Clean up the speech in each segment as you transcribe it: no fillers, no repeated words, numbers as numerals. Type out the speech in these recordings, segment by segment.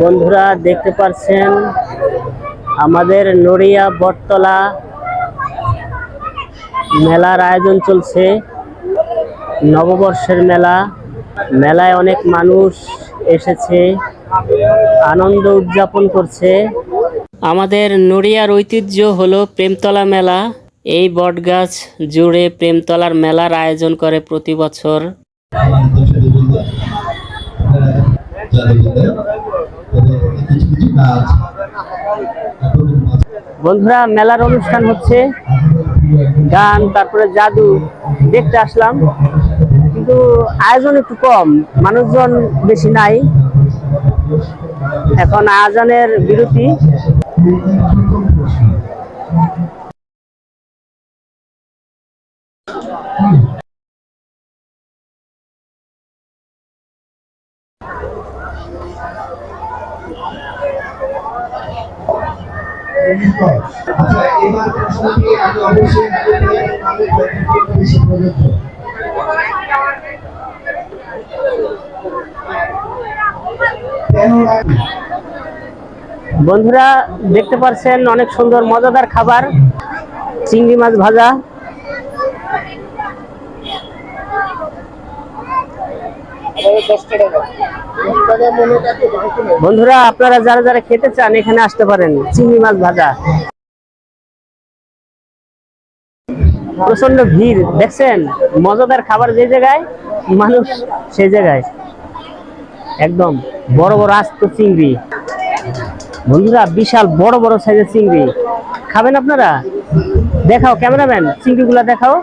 বন্ধুরা দেখতে পাচ্ছেন আমাদের নড়িয়া বটতলা মেলার আয়োজন চলছে। নববর্ষের মেলা। মেলায় অনেক মানুষ এসেছে, আনন্দ উদযাপন করছে। আমাদের নড়িয়ার ঐতিহ্য হলো প্রেমতলা মেলা। এই বটগাছ জুড়ে প্রেমতলার মেলার আয়োজন করে প্রতি বছর। বন্ধুরা মেলার অনুষ্ঠান হচ্ছে, গান তারপরে জাদু দেখতে আসলাম, কিন্তু আয়োজন একটু কম, মানুষজন বেশি নাই। এখন আজানের বিরতি। বন্ধুরা দেখতে পাচ্ছেন অনেক সুন্দর মজাদার খাবার, চিংড়ি মাছ ভাজা। বন্ধুরা আপনারা যারা যারা খেতে চান এখানে আসতে পারেন। চিংড়ি মাছ ভাজা, প্রচন্ড ভিড় দেখছেন। মজাদার খাবার যে জায়গায়, মানুষ সেই জায়গায়। একদম বড় বড় আস্ত চিংড়ি। বন্ধুরা বিশাল বড় বড় সাইজের চিংড়ি। খাবেন আপনারা? দেখাও ক্যামেরাম্যান, চিংড়িগুলা দেখাও।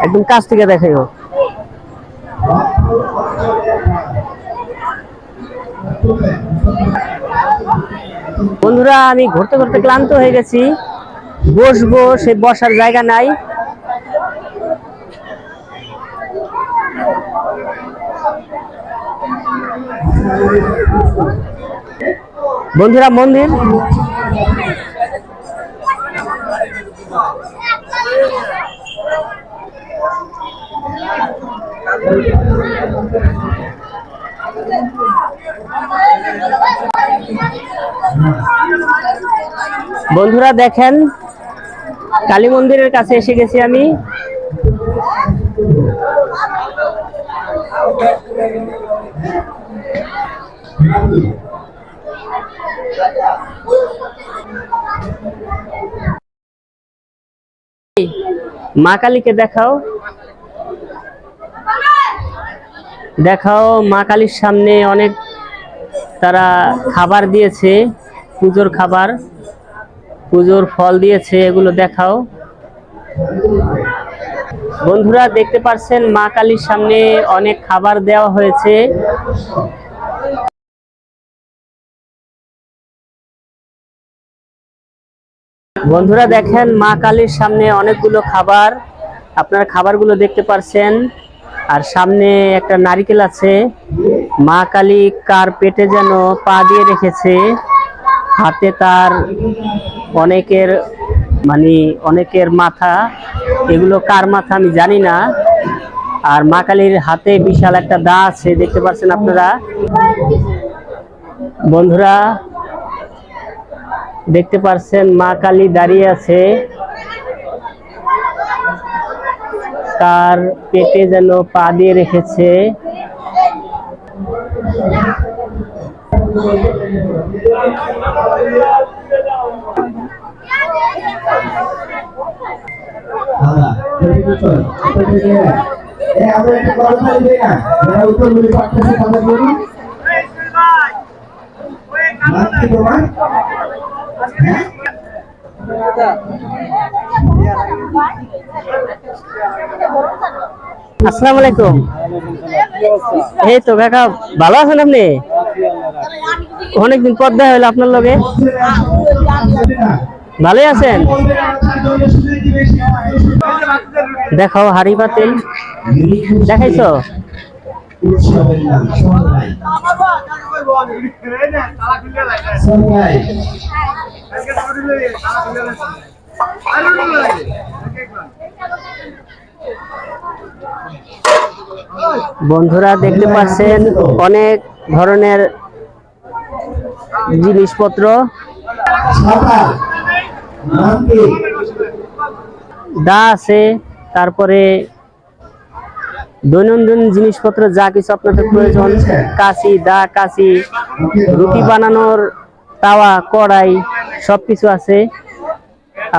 একদম কাছ থেকে দেখাও। বন্ধুরা আমি ঘুরতে ঘুরতে ক্লান্ত হয়ে গেছি, বসবো, সে বসার জায়গা নাই। বন্ধুরা মন্দির, বন্ধুরা দেখেন কালী মন্দিরের কাছে এসে গেছি আমি। মা কালীকে দেখাও, দেখাও। মা কালীর সামনে অনেক তারা খাবার দিয়েছে, পুজোর খাবার, পুজোর ফল দিয়েছে, এগুলো দেখাও। বন্ধুরা দেখতে পাচ্ছেন মা কালীর সামনে অনেক খাবার দেওয়া হয়েছে। বন্ধুরা দেখেন মা কালীর সামনে অনেকগুলো খাবার, আপনারা খাবারগুলো দেখতে পাচ্ছেন। আর সামনে একটা নারিকেল আছে। মা কালী কার পেটে যেন পা দিয়ে রেখেছে, হাতে তার অনেকের মাথা, এগুলো কার মাথা আমি জানি না। আর মা কালীর হাতে বিশাল একটা দা আছে, দেখতে পাচ্ছেন আপনারা। বন্ধুরা দেখতে পাচ্ছেন মা কালী দাঁড়িয়ে আছে, তার পেটে যেন পা দিয়ে রেখেছে। আসসালামু আলাইকুম। এই তো কাকা, ভালো আছেন আপনি? অনেকদিন পর দেখা হলো আপনার লগে। ভালোই আছেন? দেখাও হাড়ি পাতিল, দেখাইছো? বন্ধুরা দেখতে পাচ্ছেন অনেক ধরনের জিনিসপত্র, দা আছে, তারপরে দৈনন্দিন জিনিসপত্র যা কিছু আপনাদের প্রয়োজন, কাঁচি, দা, কাঁচি, রুটি বানানোর তাওয়া, কড়াই সবকিছু আছে।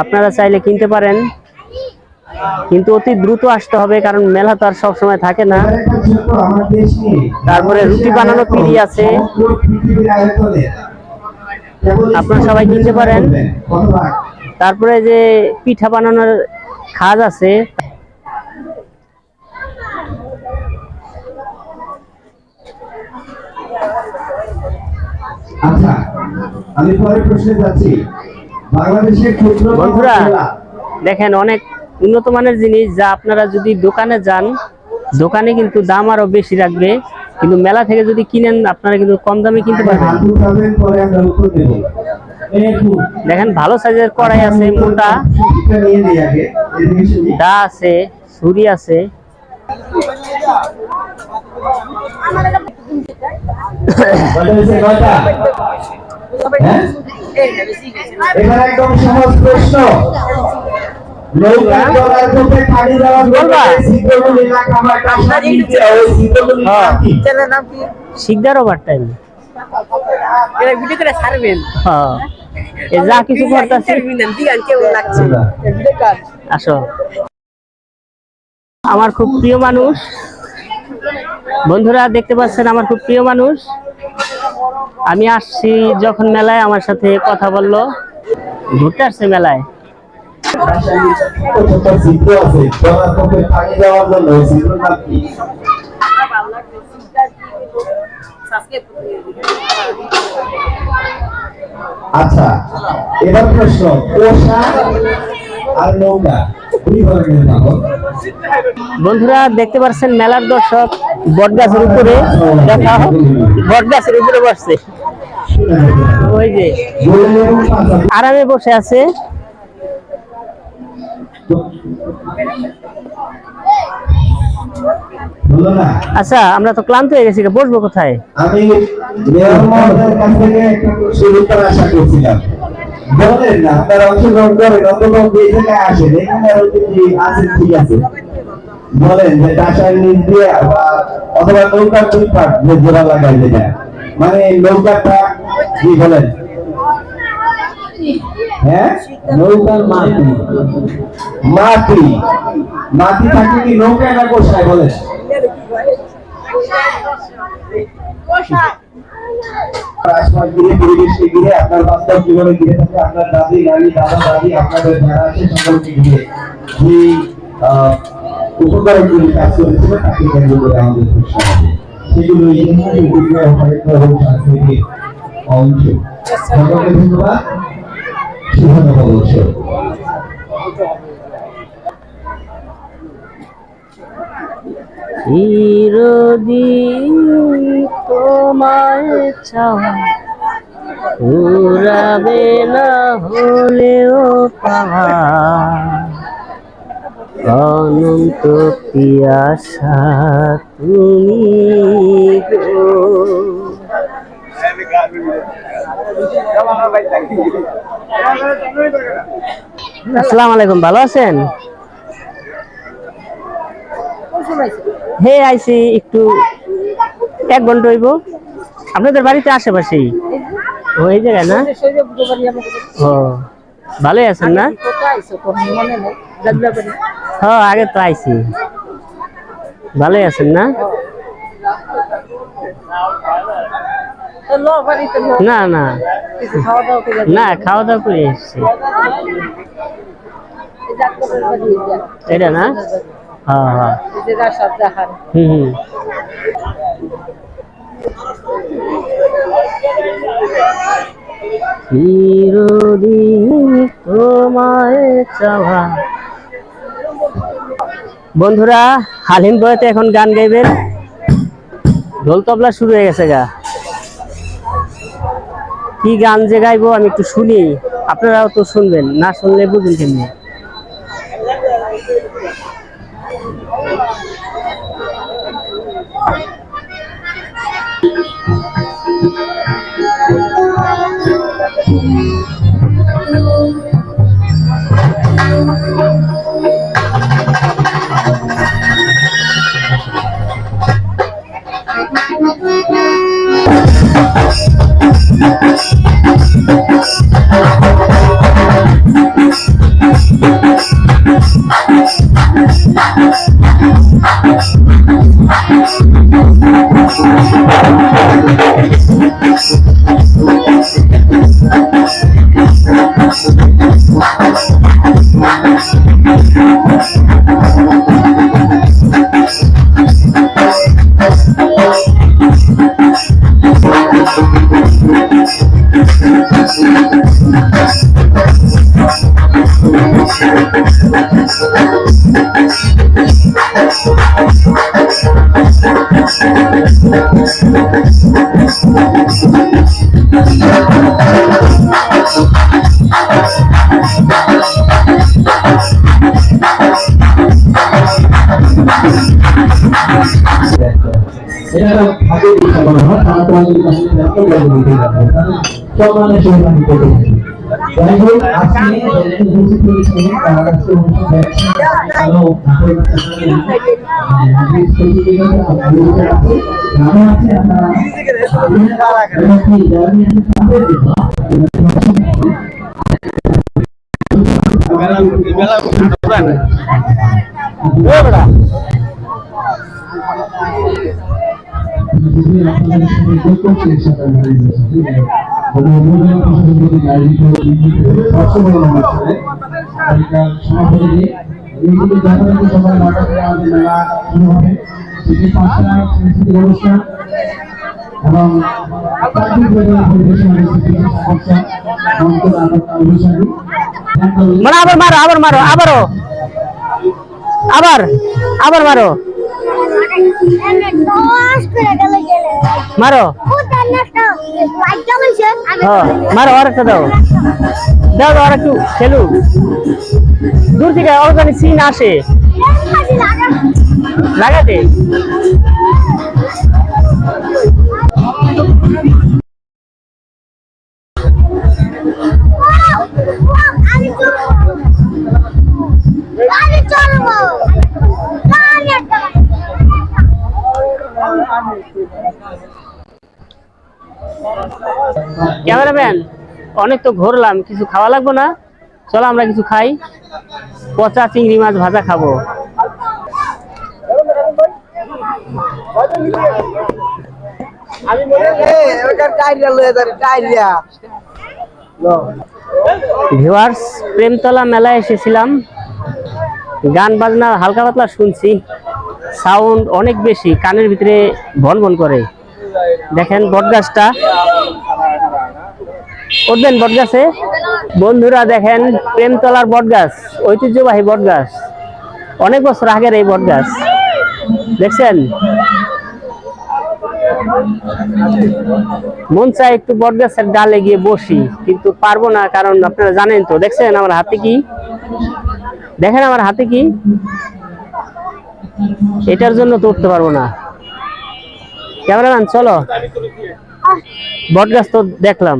আপনারা চাইলে কিনতে পারেন, কিন্তু অতি দ্রুত আসতে হবে, কারণ মেলা তো আর সবসময় থাকে না। তারপরে রুটি বানানো পিঁড়ি আছে, আপনারা সবাই কিনতে পারেন। তারপরে যে পিঠা বানানোর খাজ আছে। আচ্ছা, আমি পরের প্রশ্নে যাচ্ছি। বাংলাদেশের ক্ষুদ্র বন্ধুরা দেখেন অনেক উন্নত মানের জিনিস, যা আপনারা যদি দোকানে যান, দোকানে কিন্তু দাম আরো বেশি রাখবে, কিন্তু মেলা থেকে যদি কিনেন আপনারা কিন্তু কম দামে কিনতে পারবেন। দেখেন ভালো সাইজের কড়াই আছে, মোটা দা আছে, ছুরি আছে। এখানে একদম সহজ প্রশ্ন। শিকদার ওভার টাইম যা কিছু করতেছি। আসো, আমার খুব প্রিয় মানুষ, বন্ধুরা দেখতে পাচ্ছেন আমার খুব প্রিয় মানুষ। আমি আসছি যখন মেলায়, আমার সাথে কথা বললো, ঘুরতে আসছে মেলায়। আচ্ছা, এবার প্রশ্ন, পোশাক আর নৌকা দুই ধরনের পাবো। বন্ধুরা দেখতে পাচ্ছেন মেলার দর্শক বটগাছের উপরে, দেখা বটগাছের উপরে বসছে, ওই যে আরামে বসে আছে। আচ্ছা, আমরা তো ক্লান্ত হয়ে গেছি, বসবো কোথায়? আমি মেয়র মহোদয়ের কাছ থেকে একটা প্রশ্নের উত্তর আশা করছিলাম। বলেন না, আপনারা অংশগ্রহণ করেন, অন্তত এই জায়গায় আসেন, এখানে অতিথি আছেন, ঠিক আছে। বলেন যে টাসার নিচ দিয়ে অথবা নৌকার দুই পাট যে জোড়া লাগাই যেটা, মানে নৌকাটা কি বলেন? হ্যাঁ, নৌকার মাটি, মাটি মাটি থাকে কি নৌকা না কোষায়? বলেন। পরিবেশকে ঘিরে, আপনার বাস্তব জীবনে ঘিরে থাকে, আপনার দাদি, নানি, দাদা, দাদি, আপনাদের যারা আছে সকলকে ঘিরে যে উপকরণগুলি কাজ করেছিল তাকে কেন্দ্র করে আমাদের প্রশ্ন হবে। সেগুলো সাংস্কৃতিক অংশ। সকলকে ধন্যবাদ, শুভ নববর্ষ। চিরদিন তোমায় চাওয়া উড়াবে না হলেও পাওয়া, অনন্ত পিয়াসা তুমি গো। আসসালামু আলাইকুম, ভালো আছেন? হে আইছি একটু 1 ঘন্টা হইব। আপনাদের বাড়িতে আশেপাশেই ওই জায়গায় না? ও, ভালোই আছেন না? হ্যাঁ, আগে তো আইছি। ভালোই আছেন না? না না না, খাওয়া দাওয়া করে এসছি। এটা না? হ্যাঁ হ্যাঁ, হুম। চিরদিন তোমায় চাওয়া। বন্ধুরা হালিম বয়াতে এখন গান গাইবেন, ঢোল তবলা শুরু হয়ে গেছে গা। কি গান যে গাইবো আমি একটু শুনি, আপনারাও তো শুনবেন, না শুনলে বুঝুন কেমনি। এটা ভাগে দিতে বলা হয় তারা তোমাদের কাছে একটা বলে দিতে যাবে সম্মানের সঙ্গে আমি করতে থাকি যাই হোক আজকে উপস্থিত হয়েছে আমার কাছে ভালো আবার মারো আবার মারো আবারও আবার আবার মারো মারো মারো আর একটা দাও দাও আর একটু খেলু দূর থেকে অর্গানিক সিন আসে লাগাতে ক্যামেরাম্যান অনেক তো ঘুরলাম, কিছু খাওয়া লাগবে না? চলো আমরা কিছু খাই, পচা চিংড়ি মাছ ভাজা খাবো। ভিউয়ার্স, প্রেমতলা মেলায় এসেছিলাম, গান বাজনা হালকা পাতলা শুনছি, সাউন্ড অনেক বেশি, কানের ভিতরে ভন ভন করে। দেখেন বটগাছটা, উঠবেন বটগাছে বন্ধুরা। দেখেন প্রেমতলার বটগাছ, ঐতিহ্যবাহী বটগাছ, অনেক বছর আগের এই বটগাছ দেখছেন। মন চাই একটু বটগাছের ডালে গিয়ে বসি, কিন্তু পারবো না, কারণ আপনারা জানেন তো। দেখছেন আমার হাতে কি, দেখেন আমার হাতে কি, এটার জন্য তো উঠতে পারবো না। ক্যামেরাম্যান চলো, বটগাছ তো দেখলাম।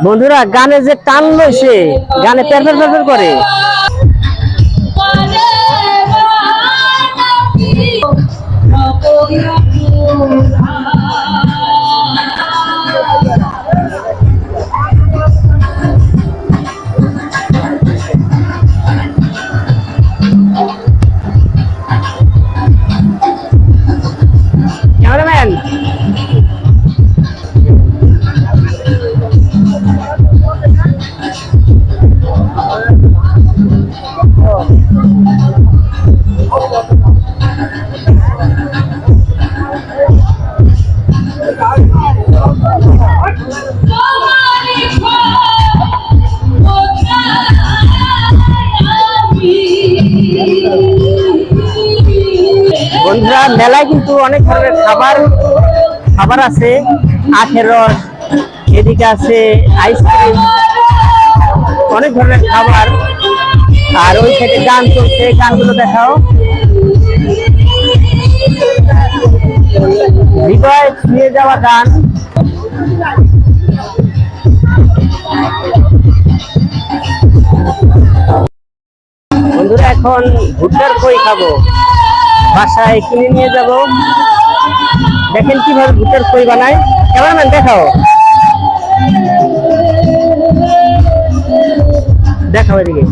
বন্ধুরা গানে যে টান লইছে, গানে পেরপের পেরপের করে। ক্যামেরাম্যান বন্ধুরা মেলায় কিন্তু অনেক ধরনের খাবার খাবার আছে, আখের রস, এদিকে আছে আইসক্রিম, অনেক ধরনের খাবার। আর ওই সাইডে গান চলছে, গানগুলো দেখাও। হৃদয় ছুঁয়ে যাওয়া গান। বন্ধুরা এখন ভুট্টার খই খাবো, বাসায় কিনে নিয়ে যাব। দেখেন কিভাবে ভুট্টার খই বানায়, ক্যামেরাম্যান দেখাও দেখাও এদিকে।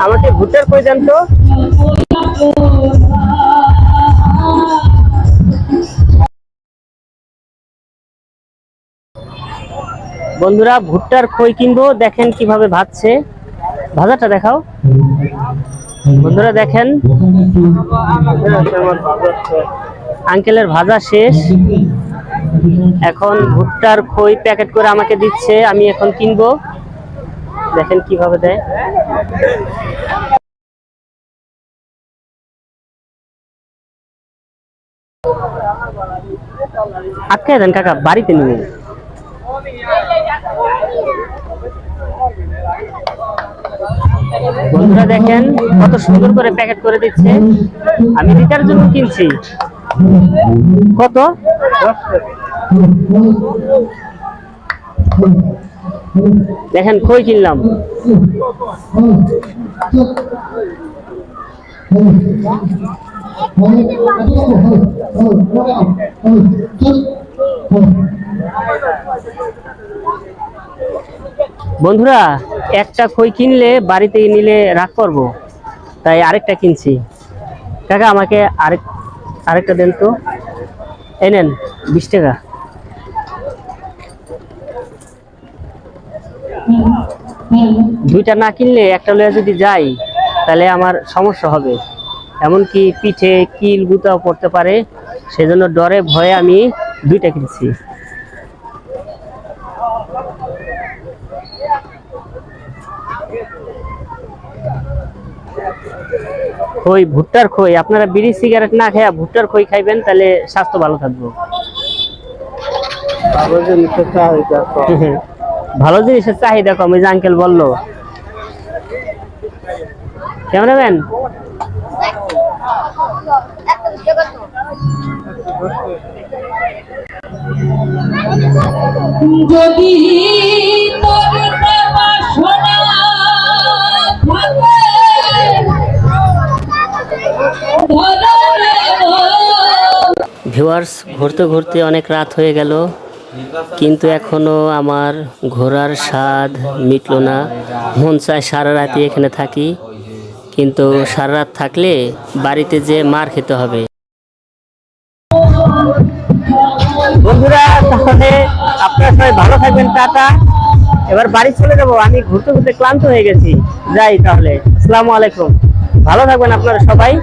আমাকে ভুট্টার খই দেন তো। বন্ধুরা ভুট্টার খই কিনবো, দেখেন কিভাবে ভাজছে, ভাজাটা দেখাও। বন্ধুরা দেখেন আঙ্কেলের ভাজা শেষ, এখন ভুট্টার খই প্যাকেট করে আমাকে দিচ্ছে, আমি এখন কিনবো। দেখেন কিভাবে দেয়। আটকায় দেন কাকা, বাড়িতে নিয়ে। বন্ধুরা দেখেন কত সুন্দর করে প্যাকেট করে দিচ্ছে, আমি রিটার জন্য কিনছি। কত? দেখেন খই কিনলাম। বন্ধুরা একটা খই কিনলে বাড়িতে নিলে রাগ করবো, তাই আরেকটা কিনছি। কাকা আমাকে আরেকটা দেন তো। এই নেন 20 টাকা। দুইটা না কিনলে একটা লয়ে যদি যাই তাহলে আমার সমস্যা হবে, এমনকি পিঠে কিল গুতাও পড়তে পারে, সেজন্য ডরে ভয়ে আমি দুইটা কিনছি। খই, ভুট্টার খই, আপনারা বিড়ি সিগারেট না খেয়ে ভুট্টার খই খাইবেন, তাহলে স্বাস্থ্য ভালো থাকবে। ভালো জিনিসের চাহিদা কম, এই যে আঙ্কেল বললো। ক্যামেরাম্যান যদি ভিউয়ার্স, ঘুরতে ঘুরতে অনেক রাত হয়ে গেল, কিন্তু এখনো আমার ঘোরার স্বাদ মিটলো না। মন চায় সারা রাতই এখানে থাকি, কিন্তু সারা রাত থাকলে বাড়িতে যে মার খেতে হবে। বন্ধুরা তাহলে আপনারা সবাই ভালো থাকবেন, টাটা। এবার বাড়ি চলে যাবো, আমি ঘুরতে ঘুরতে ক্লান্ত হয়ে গেছি, যাই তাহলে। আসসালামু আলাইকুম, ভালো থাকবেন আপনারা সবাই।